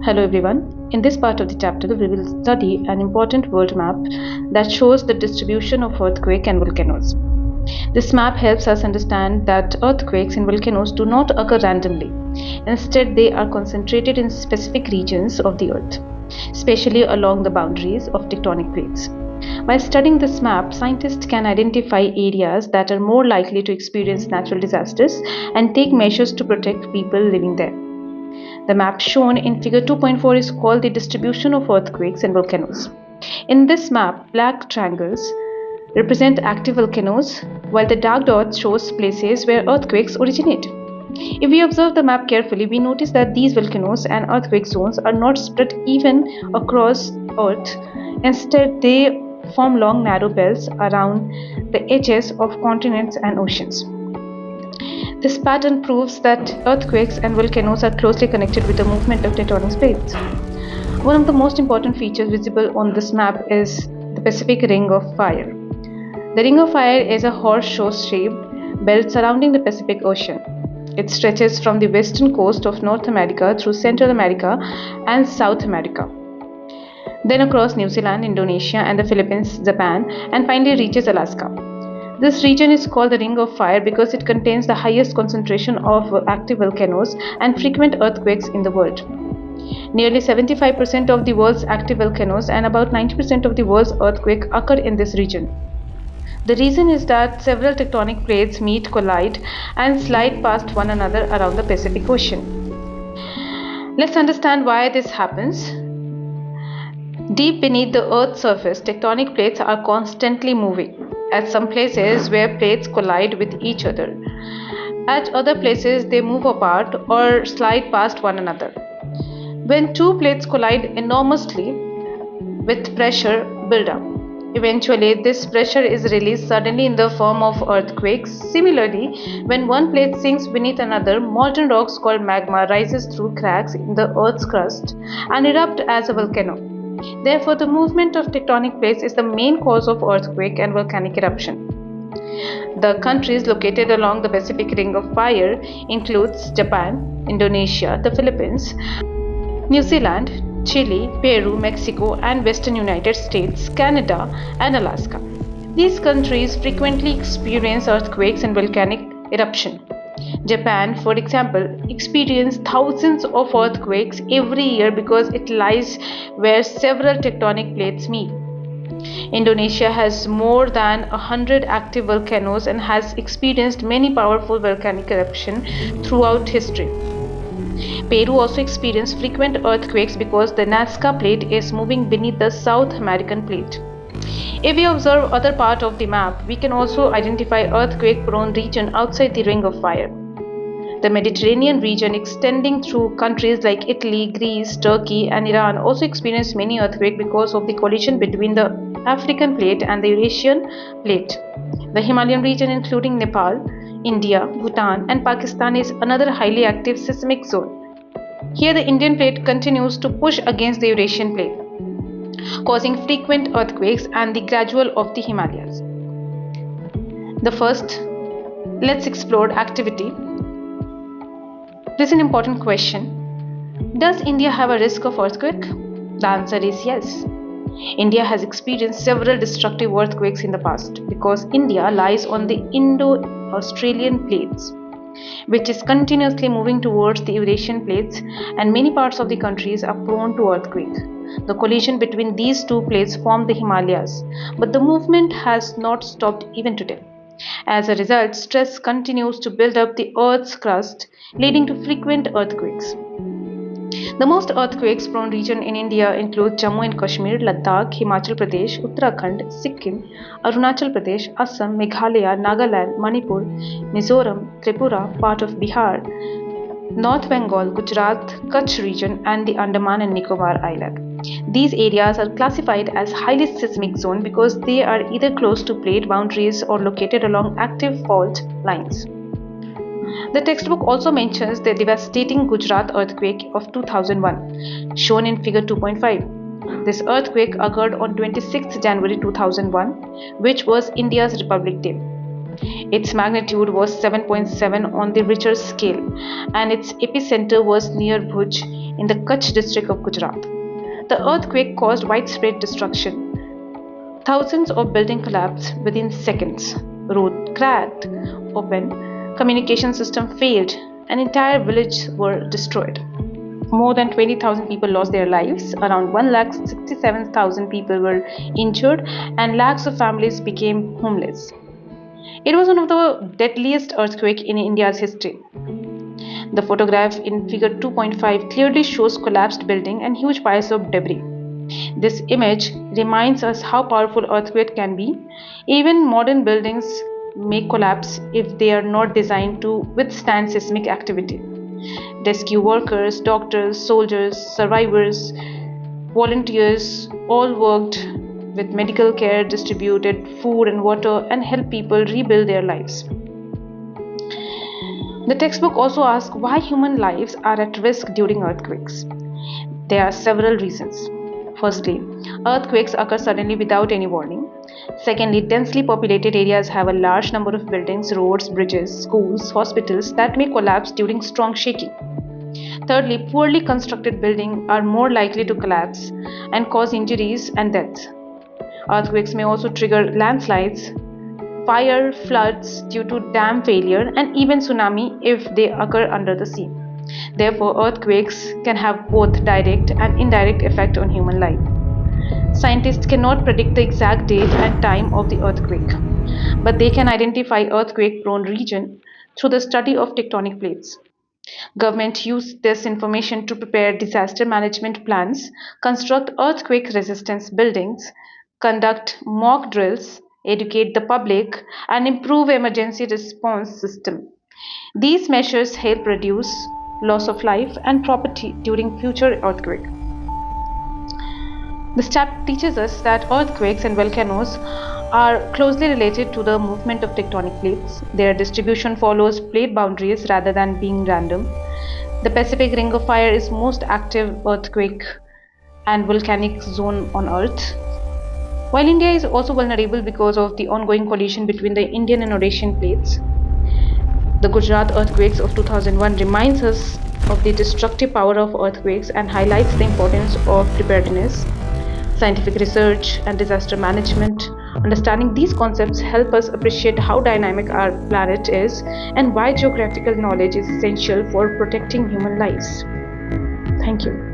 Hello everyone. In this part of the chapter, we will study an important world map that shows the distribution of earthquakes and volcanoes. This map helps us understand that earthquakes and volcanoes do not occur randomly. Instead, they are concentrated in specific regions of the earth, especially along the boundaries of tectonic plates. By studying this map, scientists can identify areas that are more likely to experience natural disasters and take measures to protect people living there. The map shown in figure 2.4 is called the distribution of earthquakes and volcanoes. In this map, black triangles represent active volcanoes, while the dark dots shows places where earthquakes originate. If we observe the map carefully, we notice that these volcanoes and earthquake zones are not spread even across Earth. Instead, they form long narrow belts around the edges of continents and oceans. This pattern proves that earthquakes and volcanoes are closely connected with the movement of tectonic plates. One of the most important features visible on this map is the Pacific Ring of Fire. The Ring of Fire is a horseshoe-shaped belt surrounding the Pacific Ocean. It stretches from the western coast of North America through Central America and South America, then across New Zealand, Indonesia, and the Philippines, Japan, and finally reaches Alaska. This region is called the Ring of Fire because it contains the highest concentration of active volcanoes and frequent earthquakes in the world. Nearly 75% of the world's active volcanoes and about 90% of the world's earthquakes occur in this region. The reason is that several tectonic plates meet, collide, and slide past one another around the Pacific Ocean. Let's understand why this happens. Deep beneath the Earth's surface, tectonic plates are constantly moving. At some places where plates collide with each other. At other places, they move apart or slide past one another. When two plates collide enormously with pressure build up. Eventually, this pressure is released suddenly in the form of earthquakes. Similarly, when one plate sinks beneath another, molten rocks called magma rises through cracks in the Earth's crust and erupt as a volcano. Therefore, the movement of tectonic plates is the main cause of earthquake and volcanic eruption. The countries located along the Pacific Ring of Fire includes Japan, Indonesia, the Philippines, New Zealand, Chile, Peru, Mexico, and Western United States, Canada, and Alaska. These countries frequently experience earthquakes and volcanic eruption. Japan, for example, experiences thousands of earthquakes every year because it lies where several tectonic plates meet. Indonesia has more than 100 active volcanoes and has experienced many powerful volcanic eruptions throughout history. Peru also experiences frequent earthquakes because the Nazca Plate is moving beneath the South American Plate. If we observe other part of the map, we can also identify earthquake-prone region outside the Ring of Fire. The Mediterranean region extending through countries like Italy, Greece, Turkey, and Iran also experienced many earthquakes because of the collision between the African Plate and the Eurasian Plate. The Himalayan region, including Nepal, India, Bhutan, and Pakistan, is another highly active seismic zone. Here, the Indian Plate continues to push against the Eurasian Plate, causing frequent earthquakes and the gradual of the Himalayas. Let's explore activity. This is an important question. Does India have a risk of earthquake? The answer is yes. India has experienced several destructive earthquakes in the past because India lies on the Indo-Australian plates, which is continuously moving towards the Eurasian plates, and many parts of the countries are prone to earthquake. The collision between these two plates formed the Himalayas, but the movement has not stopped even today. As a result, stress continues to build up the Earth's crust, leading to frequent earthquakes. The most earthquakes-prone region in India include Jammu and Kashmir, Ladakh, Himachal Pradesh, Uttarakhand, Sikkim, Arunachal Pradesh, Assam, Meghalaya, Nagaland, Manipur, Mizoram, Tripura, part of Bihar, North Bengal, Gujarat, Kutch region, and the Andaman and Nicobar Island. These areas are classified as highly seismic zone because they are either close to plate boundaries or located along active fault lines. The textbook also mentions the devastating Gujarat earthquake of 2001, shown in figure 2.5. This earthquake occurred on 26 January 2001, which was India's Republic Day. Its magnitude was 7.7 on the Richter scale, and its epicenter was near Bhuj in the Kutch district of Gujarat. The earthquake caused widespread destruction. Thousands of buildings collapsed within seconds. Roads cracked open, communication system failed, and entire villages were destroyed. More than 20,000 people lost their lives, around 1,67,000 people were injured, and lakhs of families became homeless. It was one of the deadliest earthquakes in India's history. The photograph in figure 2.5 clearly shows collapsed building and huge piles of debris. This image reminds us how powerful earthquake can be. Even modern buildings may collapse if they are not designed to withstand seismic activity. Rescue workers, doctors, soldiers, survivors, volunteers all worked with medical care, distributed food and water, and helped people rebuild their lives. The textbook also asks why human lives are at risk during earthquakes. There are several reasons. Firstly, earthquakes occur suddenly without any warning. Secondly, densely populated areas have a large number of buildings, roads, bridges, schools, hospitals that may collapse during strong shaking. Thirdly, poorly constructed buildings are more likely to collapse and cause injuries and deaths. Earthquakes may also trigger landslides, fire, floods due to dam failure, and even tsunami if they occur under the sea. Therefore, earthquakes can have both direct and indirect effect on human life. Scientists cannot predict the exact date and time of the earthquake, but they can identify earthquake-prone regions through the study of tectonic plates. Government use this information to prepare disaster management plans, construct earthquake-resistant buildings, conduct mock drills, educate the public, and improve emergency response system. These measures help reduce loss of life and property during future earthquakes. This chapter teaches us that earthquakes and volcanoes are closely related to the movement of tectonic plates. Their distribution follows plate boundaries rather than being random. The Pacific Ring of Fire is most active earthquake and volcanic zone on Earth. While India is also vulnerable because of the ongoing collision between the Indian and Eurasian plates, the Gujarat earthquakes of 2001 reminds us of the destructive power of earthquakes and highlights the importance of preparedness, scientific research, and disaster management. Understanding these concepts help us appreciate how dynamic our planet is and why geographical knowledge is essential for protecting human lives. Thank you.